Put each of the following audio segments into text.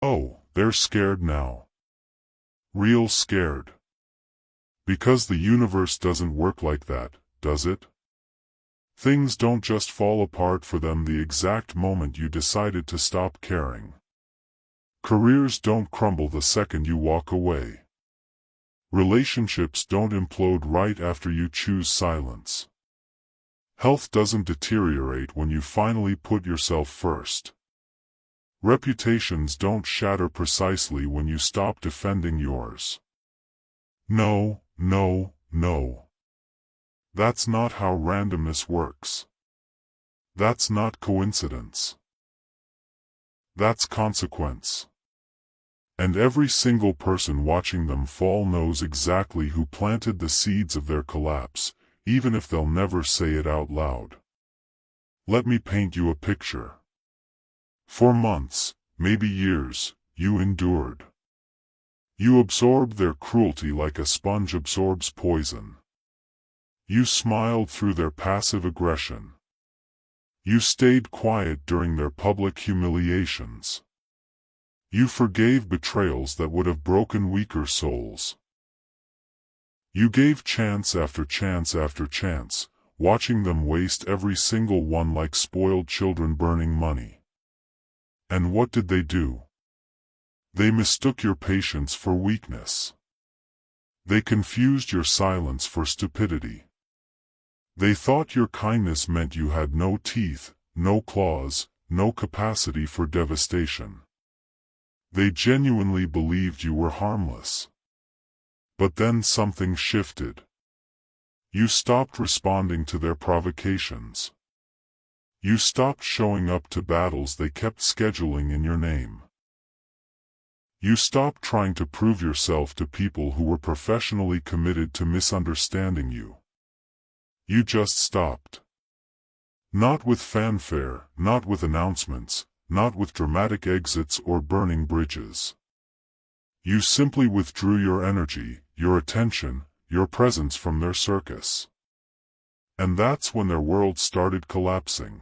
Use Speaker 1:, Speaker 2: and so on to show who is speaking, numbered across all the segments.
Speaker 1: Oh, they're scared now. Real scared. Because the universe doesn't work like that, does it? Things don't just fall apart for them the exact moment you decided to stop caring. Careers don't crumble the second you walk away. Relationships don't implode right after you choose silence. Health doesn't deteriorate when you finally put yourself first. Reputations don't shatter precisely when you stop defending yours. No, no, no. That's not how randomness works. That's not coincidence. That's consequence. And every single person watching them fall knows exactly who planted the seeds of their collapse, even if they'll never say it out loud. Let me paint you a picture. For months, maybe years, you endured. You absorbed their cruelty like a sponge absorbs poison. You smiled through their passive aggression. You stayed quiet during their public humiliations. You forgave betrayals that would have broken weaker souls. You gave chance after chance after chance, watching them waste every single one like spoiled children burning money. And what did they do? They mistook your patience for weakness. They confused your silence for stupidity. They thought your kindness meant you had no teeth, no claws, no capacity for devastation. They genuinely believed you were harmless. But then something shifted. You stopped responding to their provocations. You stopped showing up to battles they kept scheduling in your name. You stopped trying to prove yourself to people who were professionally committed to misunderstanding you. You just stopped. Not with fanfare, not with announcements, not with dramatic exits or burning bridges. You simply withdrew your energy, your attention, your presence from their circus. And that's when their world started collapsing.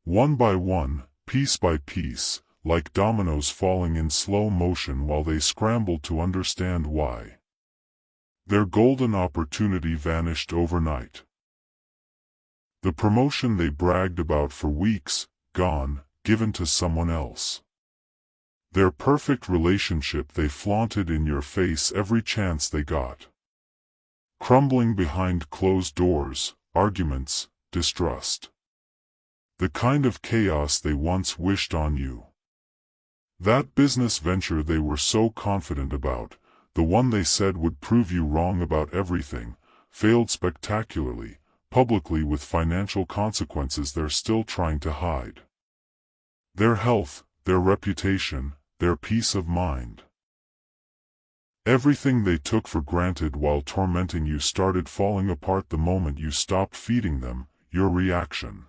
Speaker 1: One by one, piece by piece, like dominoes falling in slow motion while they scrambled to understand why. Their golden opportunity vanished overnight. The promotion they bragged about for weeks, gone, given to someone else. Their perfect relationship they flaunted in your face every chance they got. Crumbling behind closed doors, arguments, distrust. The kind of chaos they once wished on you. That business venture they were so confident about, the one they said would prove you wrong about everything, failed spectacularly, publicly with financial consequences they're still trying to hide. Their health, their reputation, their peace of mind. Everything they took for granted while tormenting you started falling apart the moment you stopped feeding them, your reaction.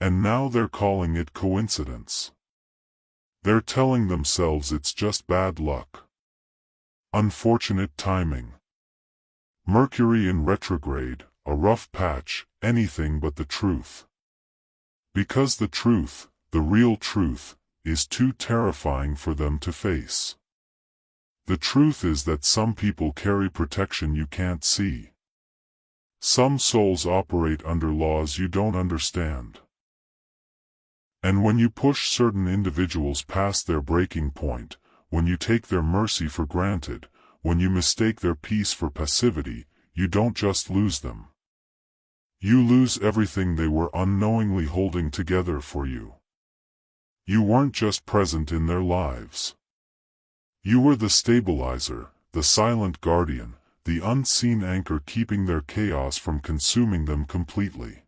Speaker 1: And now they're calling it coincidence. They're telling themselves it's just bad luck. Unfortunate timing. Mercury in retrograde, a rough patch, anything but the truth. Because the truth, the real truth, is too terrifying for them to face. The truth is that some people carry protection you can't see. Some souls operate under laws you don't understand. And when you push certain individuals past their breaking point, when you take their mercy for granted, when you mistake their peace for passivity, you don't just lose them. You lose everything they were unknowingly holding together for you. You weren't just present in their lives. You were the stabilizer, the silent guardian, the unseen anchor keeping their chaos from consuming them completely.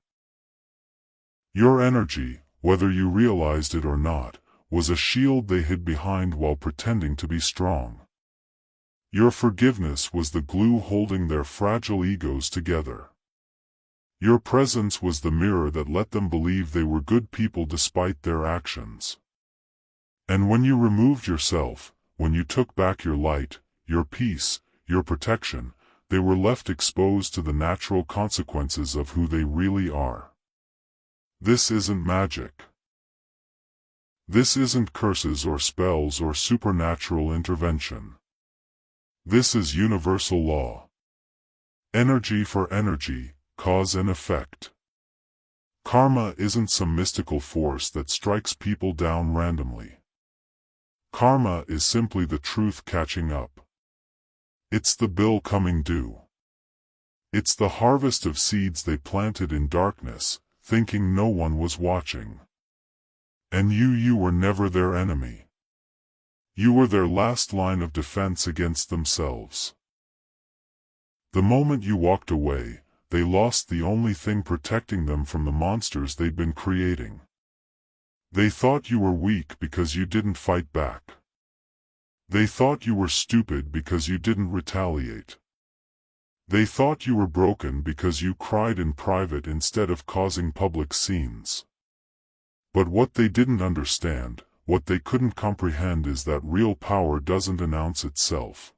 Speaker 1: Your energy, whether you realized it or not, was a shield they hid behind while pretending to be strong. Your forgiveness was the glue holding their fragile egos together. Your presence was the mirror that let them believe they were good people despite their actions. And when you removed yourself, when you took back your light, your peace, your protection, they were left exposed to the natural consequences of who they really are. This isn't magic. This isn't curses or spells or supernatural intervention. This is universal law. Energy for energy, cause and effect. Karma isn't some mystical force that strikes people down randomly. Karma is simply the truth catching up. It's the bill coming due. It's the harvest of seeds they planted in darkness, thinking no one was watching. And you were never their enemy. You were their last line of defense against themselves. The moment you walked away, they lost the only thing protecting them from the monsters they'd been creating. They thought you were weak because you didn't fight back. They thought you were stupid because you didn't retaliate. They thought you were broken because you cried in private instead of causing public scenes. But what they didn't understand, what they couldn't comprehend is that real power doesn't announce itself.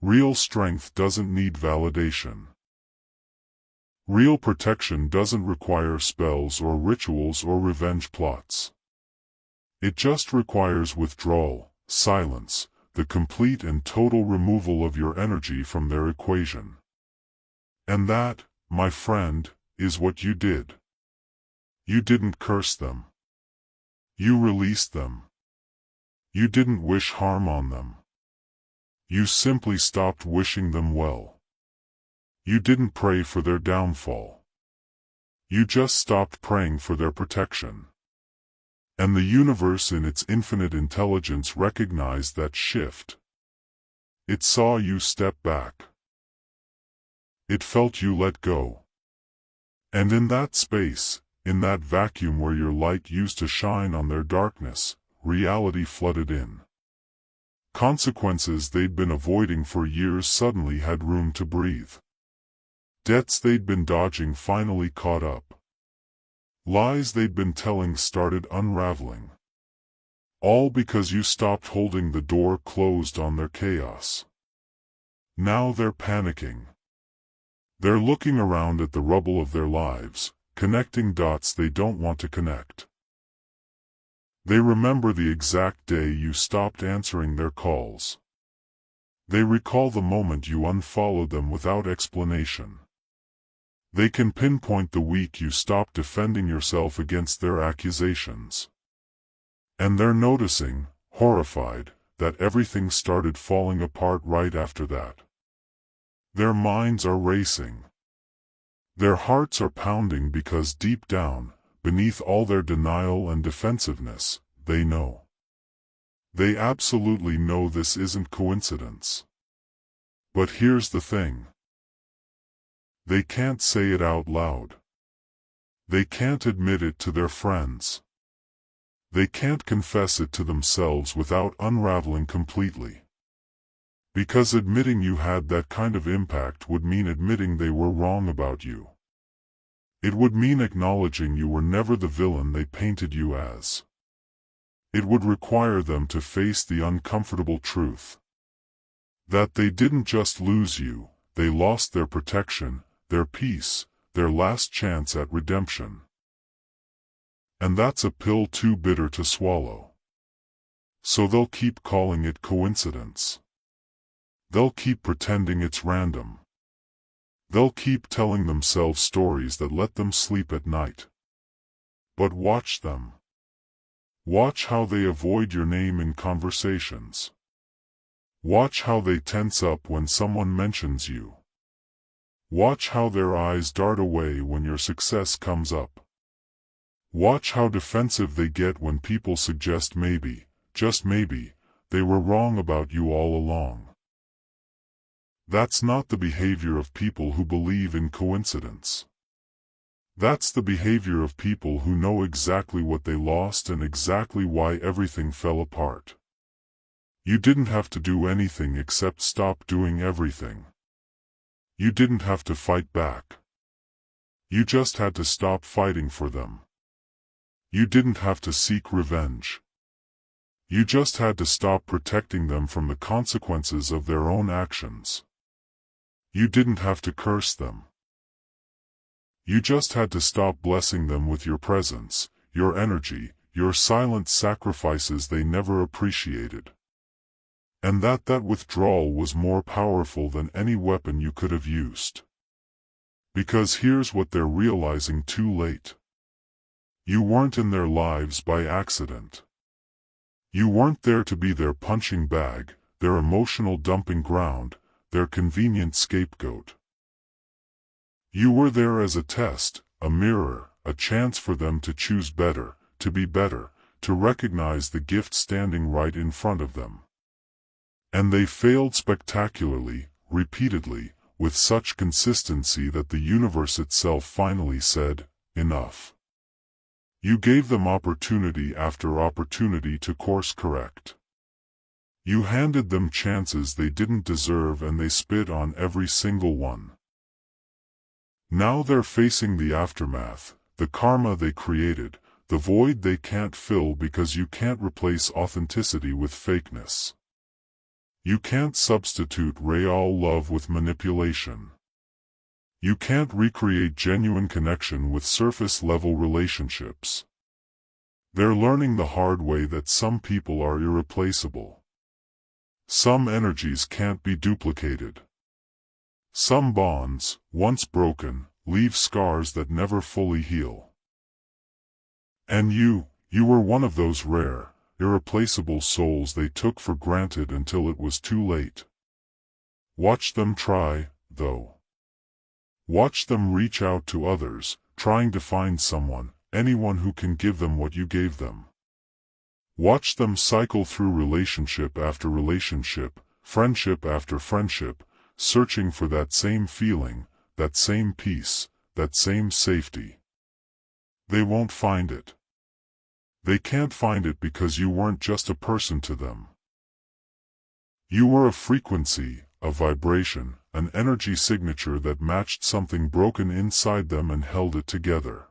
Speaker 1: Real strength doesn't need validation. Real protection doesn't require spells or rituals or revenge plots. It just requires withdrawal, silence, the complete and total removal of your energy from their equation. And that, my friend, is what you did. You didn't curse them. You released them. You didn't wish harm on them. You simply stopped wishing them well. You didn't pray for their downfall. You just stopped praying for their protection. And the universe in its infinite intelligence recognized that shift. It saw you step back. It felt you let go. And in that space, in that vacuum where your light used to shine on their darkness, reality flooded in. Consequences they'd been avoiding for years suddenly had room to breathe. Debts they'd been dodging finally caught up. Lies they'd been telling started unraveling. All because you stopped holding the door closed on their chaos. Now they're panicking. They're looking around at the rubble of their lives, connecting dots they don't want to connect. They remember the exact day you stopped answering their calls. They recall the moment you unfollowed them without explanation. They can pinpoint the week you stopped defending yourself against their accusations. And they're noticing, horrified, that everything started falling apart right after that. Their minds are racing. Their hearts are pounding because deep down, beneath all their denial and defensiveness, they know. They absolutely know this isn't coincidence. But here's the thing. They can't say it out loud. They can't admit it to their friends. They can't confess it to themselves without unraveling completely. Because admitting you had that kind of impact would mean admitting they were wrong about you. It would mean acknowledging you were never the villain they painted you as. It would require them to face the uncomfortable truth. That they didn't just lose you, they lost their protection, their peace, their last chance at redemption. And that's a pill too bitter to swallow. So they'll keep calling it coincidence. They'll keep pretending it's random. They'll keep telling themselves stories that let them sleep at night. But watch them. Watch how they avoid your name in conversations. Watch how they tense up when someone mentions you. Watch how their eyes dart away when your success comes up. Watch how defensive they get when people suggest maybe, just maybe, they were wrong about you all along. That's not the behavior of people who believe in coincidence. That's the behavior of people who know exactly what they lost and exactly why everything fell apart. You didn't have to do anything except stop doing everything. You didn't have to fight back. You just had to stop fighting for them. You didn't have to seek revenge. You just had to stop protecting them from the consequences of their own actions. You didn't have to curse them. You just had to stop blessing them with your presence, your energy, your silent sacrifices they never appreciated. And that withdrawal was more powerful than any weapon you could have used. Because here's what they're realizing too late. You weren't in their lives by accident. You weren't there to be their punching bag, their emotional dumping ground, their convenient scapegoat. You were there as a test, a mirror, a chance for them to choose better, to be better, to recognize the gift standing right in front of them. And they failed spectacularly, repeatedly, with such consistency that the universe itself finally said, enough. You gave them opportunity after opportunity to course correct. You handed them chances they didn't deserve and they spit on every single one. Now they're facing the aftermath, the karma they created, the void they can't fill because you can't replace authenticity with fakeness. You can't substitute real love with manipulation. You can't recreate genuine connection with surface-level relationships. They're learning the hard way that some people are irreplaceable. Some energies can't be duplicated. Some bonds, once broken, leave scars that never fully heal. And you were one of those rare, irreplaceable souls they took for granted until it was too late. Watch them try, though. Watch them reach out to others, trying to find someone, anyone who can give them what you gave them. Watch them cycle through relationship after relationship, friendship after friendship, searching for that same feeling, that same peace, that same safety. They won't find it. They can't find it because you weren't just a person to them. You were a frequency, a vibration, an energy signature that matched something broken inside them and held it together.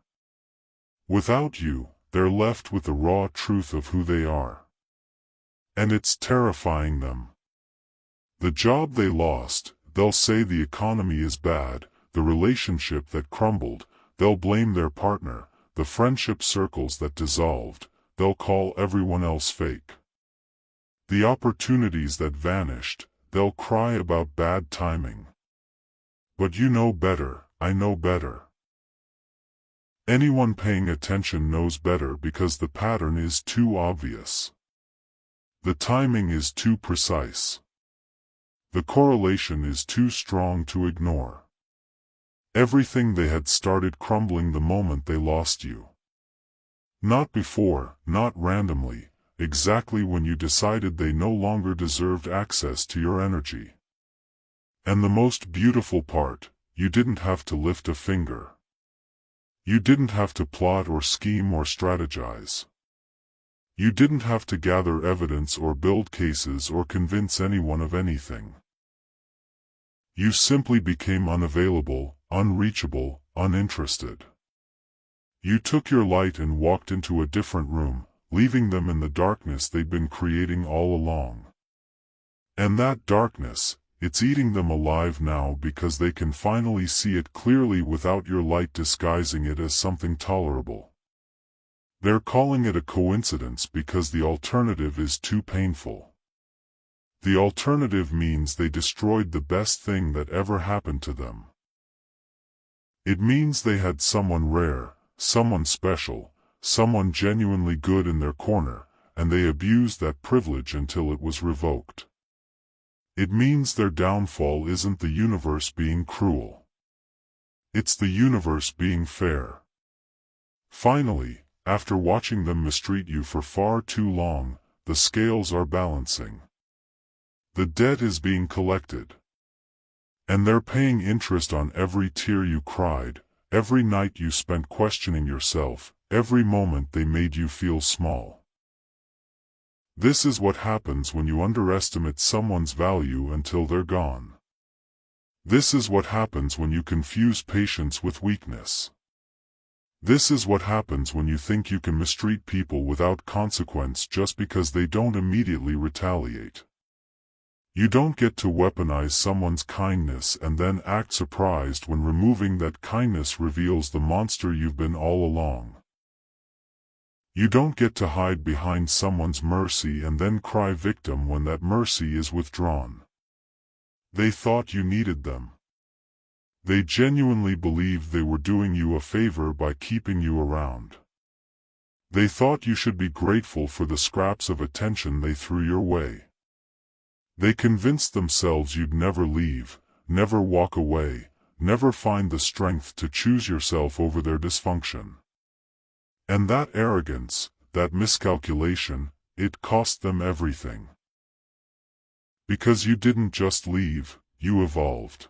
Speaker 1: Without you, they're left with the raw truth of who they are. And it's terrifying them. The job they lost, they'll say the economy is bad, the relationship that crumbled, they'll blame their partner, the friendship circles that dissolved, they'll call everyone else fake. The opportunities that vanished, they'll cry about bad timing. But you know better, I know better. Anyone paying attention knows better because the pattern is too obvious. The timing is too precise. The correlation is too strong to ignore. Everything they had started crumbling the moment they lost you. Not before, not randomly, exactly when you decided they no longer deserved access to your energy. And the most beautiful part, you didn't have to lift a finger. You didn't have to plot or scheme or strategize. You didn't have to gather evidence or build cases or convince anyone of anything. You simply became unavailable, unreachable, uninterested. You took your light and walked into a different room, leaving them in the darkness they'd been creating all along. And that darkness, it's eating them alive now because they can finally see it clearly without your light disguising it as something tolerable. They're calling it a coincidence because the alternative is too painful. The alternative means they destroyed the best thing that ever happened to them. It means they had someone rare, someone special, someone genuinely good in their corner, and they abused that privilege until it was revoked. It means their downfall isn't the universe being cruel. It's the universe being fair. Finally, after watching them mistreat you for far too long, the scales are balancing. The debt is being collected. And they're paying interest on every tear you cried, every night you spent questioning yourself, every moment they made you feel small. This is what happens when you underestimate someone's value until they're gone. This is what happens when you confuse patience with weakness. This is what happens when you think you can mistreat people without consequence just because they don't immediately retaliate. You don't get to weaponize someone's kindness and then act surprised when removing that kindness reveals the monster you've been all along. You don't get to hide behind someone's mercy and then cry victim when that mercy is withdrawn. They thought you needed them. They genuinely believed they were doing you a favor by keeping you around. They thought you should be grateful for the scraps of attention they threw your way. They convinced themselves you'd never leave, never walk away, never find the strength to choose yourself over their dysfunction. And that arrogance, that miscalculation, it cost them everything. Because you didn't just leave, you evolved.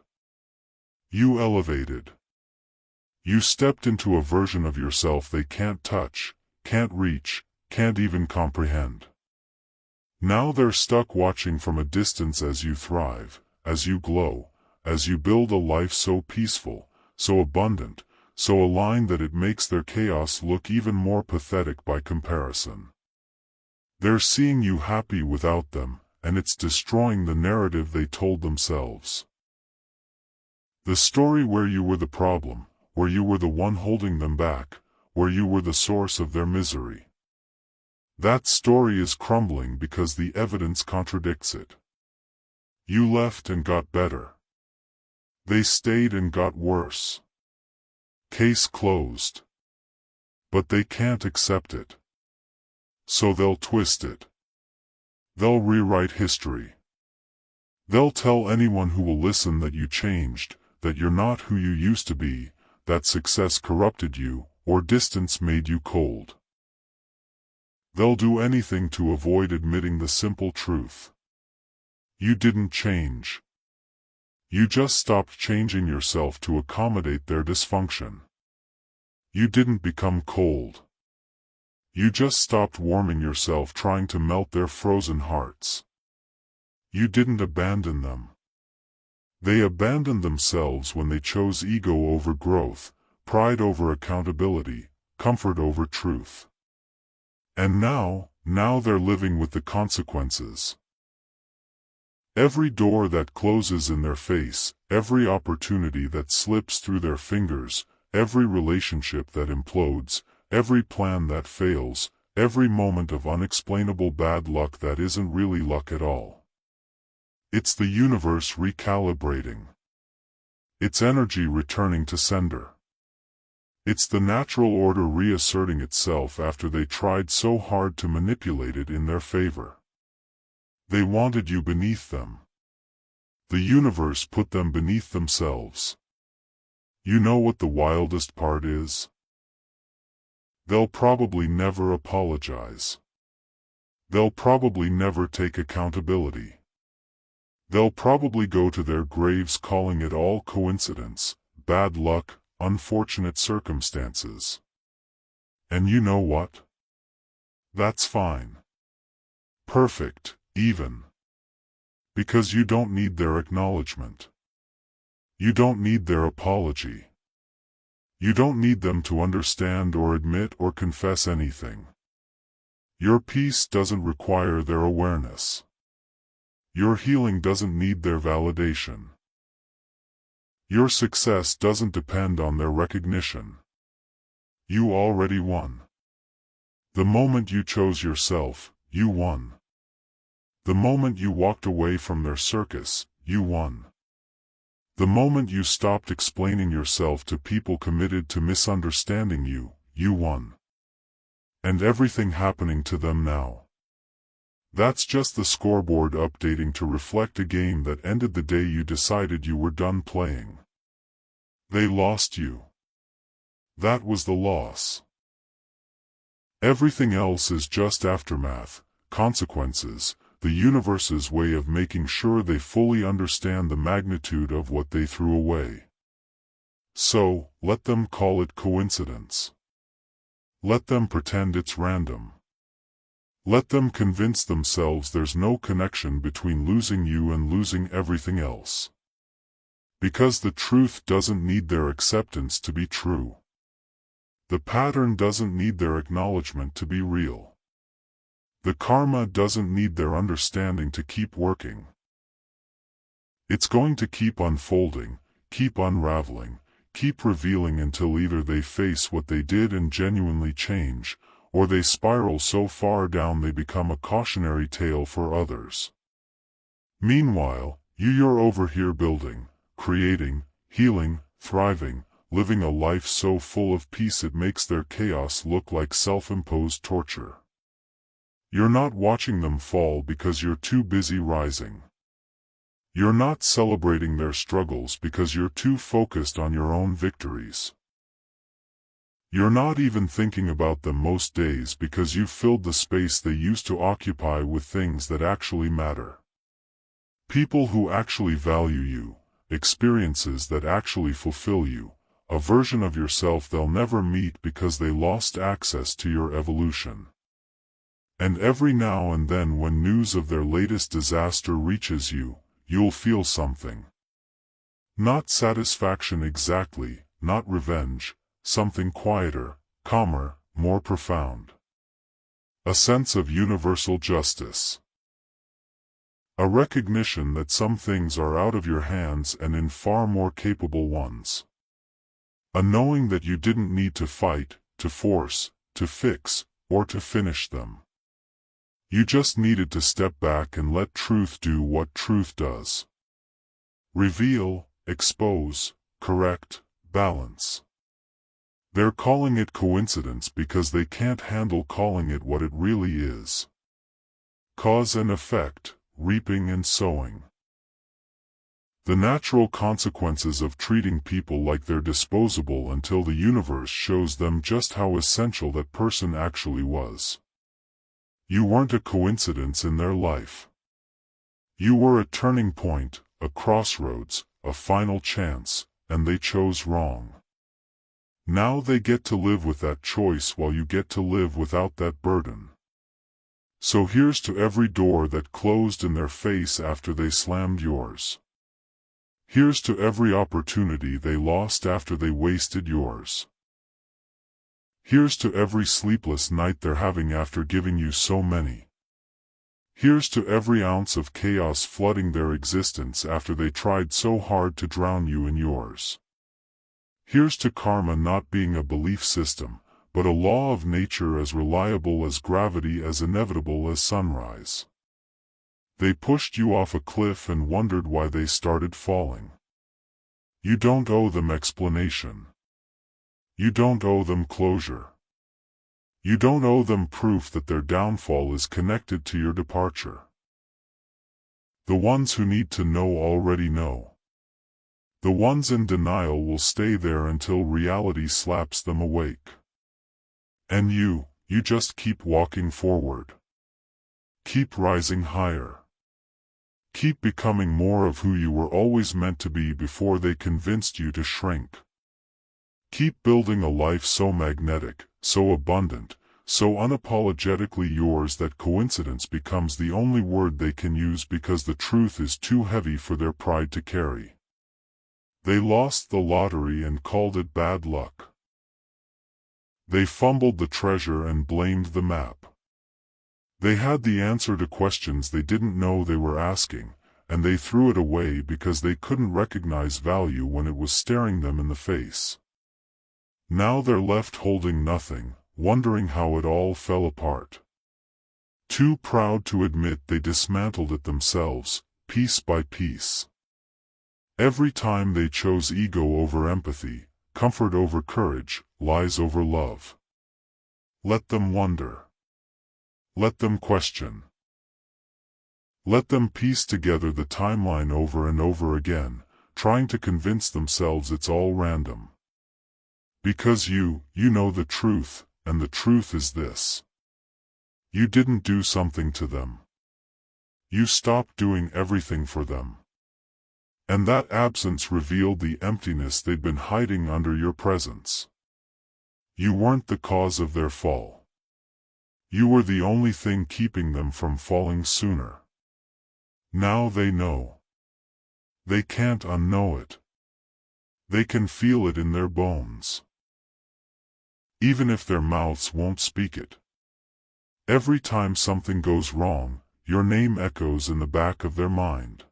Speaker 1: You elevated. You stepped into a version of yourself they can't touch, can't reach, can't even comprehend. Now they're stuck watching from a distance as you thrive, as you glow, as you build a life so peaceful, so abundant, so aligned that it makes their chaos look even more pathetic by comparison. They're seeing you happy without them, and it's destroying the narrative they told themselves. The story where you were the problem, where you were the one holding them back, where you were the source of their misery. That story is crumbling because the evidence contradicts it. You left and got better. They stayed and got worse. Case closed. But they can't accept it. So they'll twist it. They'll rewrite history. They'll tell anyone who will listen that you changed, that you're not who you used to be, that success corrupted you, or distance made you cold. They'll do anything to avoid admitting the simple truth. You didn't change. You just stopped changing yourself to accommodate their dysfunction. You didn't become cold. You just stopped warming yourself trying to melt their frozen hearts. You didn't abandon them. They abandoned themselves when they chose ego over growth, pride over accountability, comfort over truth. And now they're living with the consequences. Every door that closes in their face, every opportunity that slips through their fingers, every relationship that implodes, every plan that fails, every moment of unexplainable bad luck that isn't really luck at all. It's the universe recalibrating. It's energy returning to sender. It's the natural order reasserting itself after they tried so hard to manipulate it in their favor. They wanted you beneath them. The universe put them beneath themselves. You know what the wildest part is? They'll probably never apologize. They'll probably never take accountability. They'll probably go to their graves calling it all coincidence, bad luck, unfortunate circumstances. And you know what? That's fine. Perfect, even. Because you don't need their acknowledgement. You don't need their apology. You don't need them to understand or admit or confess anything. Your peace doesn't require their awareness. Your healing doesn't need their validation. Your success doesn't depend on their recognition. You already won. The moment you chose yourself, you won. The moment you walked away from their circus, you won. The moment you stopped explaining yourself to people committed to misunderstanding you, you won. And everything happening to them now. That's just the scoreboard updating to reflect a game that ended the day you decided you were done playing. They lost you. That was the loss. Everything else is just aftermath, consequences, the universe's way of making sure they fully understand the magnitude of what they threw away. So, let them call it coincidence. Let them pretend it's random. Let them convince themselves there's no connection between losing you and losing everything else. Because the truth doesn't need their acceptance to be true. The pattern doesn't need their acknowledgement to be real. The karma doesn't need their understanding to keep working. It's going to keep unfolding, keep unraveling, keep revealing until either they face what they did and genuinely change, or they spiral so far down they become a cautionary tale for others. Meanwhile, you're over here building, creating, healing, thriving, living a life so full of peace it makes their chaos look like self-imposed torture. You're not watching them fall because you're too busy rising. You're not celebrating their struggles because you're too focused on your own victories. You're not even thinking about them most days because you've filled the space they used to occupy with things that actually matter. People who actually value you, experiences that actually fulfill you, a version of yourself they'll never meet because they lost access to your evolution. And every now and then when news of their latest disaster reaches you, you'll feel something. Not satisfaction exactly, not revenge, something quieter, calmer, more profound. A sense of universal justice. A recognition that some things are out of your hands and in far more capable ones. A knowing that you didn't need to fight, to force, to fix, or to finish them. You just needed to step back and let truth do what truth does. Reveal, expose, correct, balance. They're calling it coincidence because they can't handle calling it what it really is. Cause and effect, reaping and sowing. The natural consequences of treating people like they're disposable until the universe shows them just how essential that person actually was. You weren't a coincidence in their life. You were a turning point, a crossroads, a final chance, and they chose wrong. Now they get to live with that choice while you get to live without that burden. So here's to every door that closed in their face after they slammed yours. Here's to every opportunity they lost after they wasted yours. Here's to every sleepless night they're having after giving you so many. Here's to every ounce of chaos flooding their existence after they tried so hard to drown you in yours. Here's to karma not being a belief system, but a law of nature as reliable as gravity, as inevitable as sunrise. They pushed you off a cliff and wondered why they started falling. You don't owe them explanation. You don't owe them closure. You don't owe them proof that their downfall is connected to your departure. The ones who need to know already know. The ones in denial will stay there until reality slaps them awake. And you just keep walking forward. Keep rising higher. Keep becoming more of who you were always meant to be before they convinced you to shrink. Keep building a life so magnetic, so abundant, so unapologetically yours that coincidence becomes the only word they can use because the truth is too heavy for their pride to carry. They lost the lottery and called it bad luck. They fumbled the treasure and blamed the map. They had the answer to questions they didn't know they were asking, and they threw it away because they couldn't recognize value when it was staring them in the face. Now they're left holding nothing, wondering how it all fell apart. Too proud to admit they dismantled it themselves, piece by piece. Every time they chose ego over empathy, comfort over courage, lies over love. Let them wonder. Let them question. Let them piece together the timeline over and over again, trying to convince themselves it's all random. Because you know the truth, and the truth is this. You didn't do something to them. You stopped doing everything for them. And that absence revealed the emptiness they'd been hiding under your presence. You weren't the cause of their fall. You were the only thing keeping them from falling sooner. Now they know. They can't unknow it. They can feel it in their bones. Even if their mouths won't speak it. Every time something goes wrong, your name echoes in the back of their mind.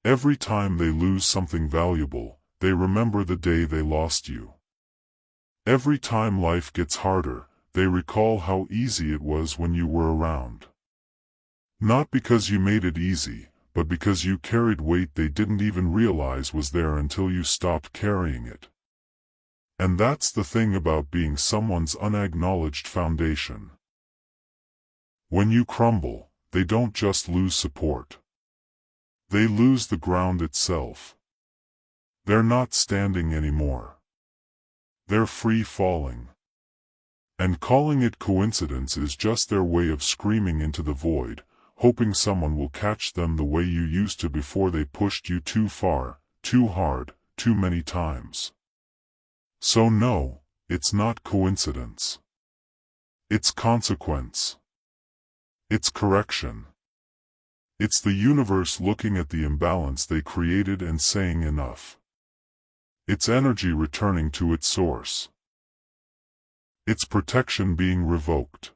Speaker 1: Every time they lose something valuable, they remember the day they lost you. Every time life gets harder, they recall how easy it was when you were around. Not because you made it easy, but because you carried weight they didn't even realize was there until you stopped carrying it. And that's the thing about being someone's unacknowledged foundation. When you crumble, they don't just lose support. They lose the ground itself. They're not standing anymore. They're free falling. And calling it coincidence is just their way of screaming into the void, hoping someone will catch them the way you used to before they pushed you too far, too hard, too many times. So no, it's not coincidence. It's consequence. It's correction. It's the universe looking at the imbalance they created and saying enough. It's energy returning to its source. It's protection being revoked.